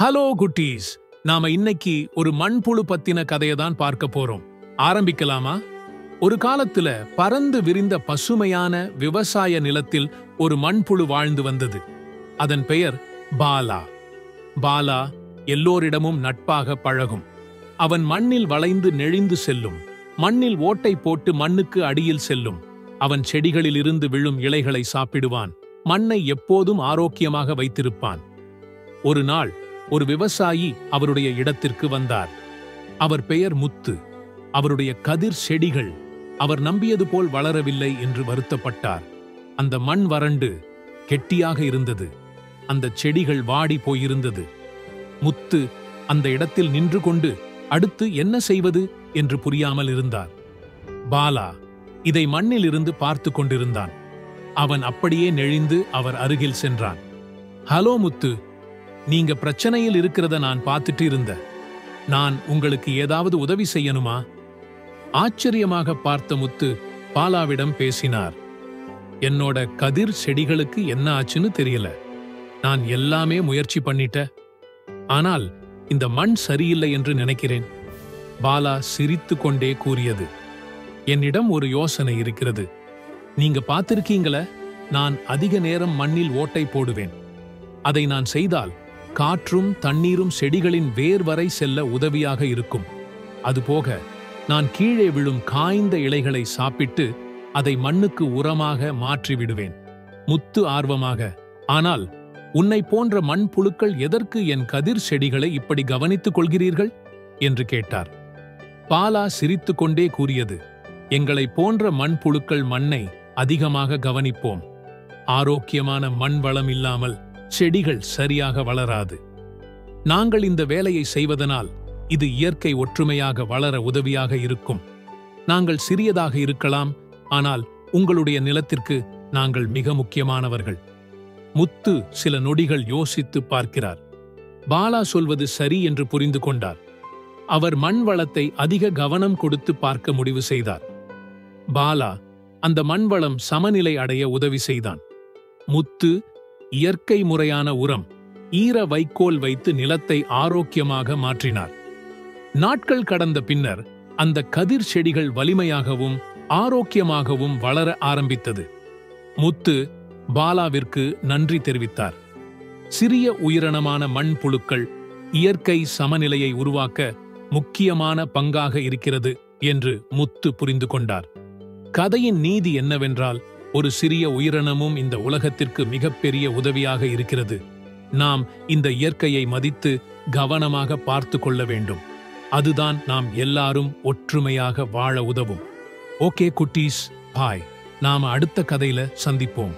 Hello குட்டீஸ், நாம இன்னைக்கு ஒரு மண்புழு பத்தின கதையை தான் பார்க்க போறோம். ஆரம்பிக்கலாமா? ஒரு காலத்துல பறந்து விரிந்த பசுமையான விவசாய நிலத்தில் ஒரு மண்புழு வாழ்ந்து வந்தது. அதன் பெயர் பாலா. பாலா எல்லோரிடமும் நட்பாக பழகும். அவன் மண்ணில் வளைந்து நெளிந்து செல்லும். மண்ணில் ஓட்டை போட்டு மண்ணுக்கு அடியில் செல்லும். அவன் செடிகளில் இருந்து விழும் இலைகளை சாப்பிடுவான். மண்ணை எப்போதும் ஆரோக்கியமாக வைத்திருப்பான். ஒரு நாள் ஒரு விவசாயி அவருடைய இடத்திற்கு வந்தார். அவர் பெயர் முத்து. அவருடைய கதிர் செடிகள் அவர் நம்பியது போல் வளரவில்லை என்று வருத்தப்பட்டார். அந்த மண் வறண்டு கெட்டியாக இருந்தது. அந்த செடிகள் வாடி போயிருந்தது. முத்து அந்த இடத்தில் நின்று கொண்டு அடுத்து என்ன செய்வது என்று புரியாமல் இருந்தார். பாலா இதை மண்ணில் இருந்து பார்த்து கொண்டிருந்தான். அவன் அப்படியே நெளிந்து அவர் அருகில் சென்றான். ஹலோ முத்து, நீங்க பிரச்சனையில் இருக்கிறத நான் பார்த்துட்டு இருந்தேன். நான் உங்களுக்கு ஏதாவது உதவி செய்யணுமா? ஆச்சரியமாக பார்த்த முத்து பாலாவிடம் பேசினார். என்னோட கதிர் செடிகளுக்கு என்ன ஆச்சுன்னு தெரியல. நான் எல்லாமே முயற்சி பண்ணிட்டேன். ஆனால் இந்த மண் சரியில்லை என்று நினைக்கிறேன். பாலா சிரித்து கொண்டே கூறியது. என்னிடம் ஒரு யோசனை இருக்கிறது. நீங்க பார்த்திருக்கீங்களே, நான் அதிக நேரம் மண்ணில் ஓட்டை போடுவேன். அதை நான் செய்தால் காற்றும் தண்ணீரும் செடிகளின் வேர் வரை செல்ல உதவியாக இருக்கும். அதுபோக நான் கீழே விழும் காய்ந்த இலைகளை சாப்பிட்டு அதை மண்ணுக்கு உரமாக மாற்றிவிடுவேன். முத்து ஆர்வமாக, ஆனால் உன்னை போன்ற மண்புழுக்கள் எதற்கு என் கதிர் செடிகளை இப்படி கவனித்துக் கொள்கிறீர்கள் என்று கேட்டார். பாலா சிரித்து கொண்டே கூறியது, எங்களை போன்ற மண்புழுக்கள் மண்ணை அதிகமாக கவனிப்போம். ஆரோக்கியமான மண் வளம் இல்லாமல் செடிகள் சரியாக வளராது. நாங்கள் இந்த வேலையை செய்வதனால் இது இயற்கை ஒற்றுமையாக வளர உதவியாக இருக்கும். நாங்கள் சிறியதாக இருக்கலாம், ஆனால் உங்களுடைய நிலத்திற்கு நாங்கள் மிக முக்கியமானவர்கள். முத்து சில நொடிகள் யோசித்து பார்க்கிறார். பாலா சொல்வது சரி என்று புரிந்து கொண்டார். அவர் மண் வளத்தை அதிக கவனம் கொடுத்து பார்க்க முடிவு செய்தார். பாலா அந்த மண் வளம் சமநிலை அடைய உதவி செய்தான். முத்து இயற்கை முறையான உரம், ஈர வைக்கோல் வைத்து நிலத்தை ஆரோக்கியமாக மாற்றினார். நாட்கள் கடந்த பின்னர் அந்த கதிர் செடிகள் வலிமையாகவும் ஆரோக்கியமாகவும் வளர ஆரம்பித்தது. முத்து பாலாவிற்கு நன்றி தெரிவித்தார். சிறிய உயிரினமான மண்புழுக்கள் இயற்கை சமநிலையை உருவாக்க முக்கியமான பங்காக இருக்கிறது என்று முத்து புரிந்து கொண்டார். கதையின் நீதி என்னவென்றால், ஒரு சிறிய உயிரினமும் இந்த உலகத்திற்கு மிகப்பெரிய உதவியாக இருக்கிறது. நாம் இந்த இயற்கையை மதித்து கவனமாக பார்த்து கொள்ள வேண்டும். அதுதான் நாம் எல்லாரும் ஒற்றுமையாக வாழ உதவும். ஓகே குட்டீஸ், பாய். நாம அடுத்த கதையில சந்திப்போம்.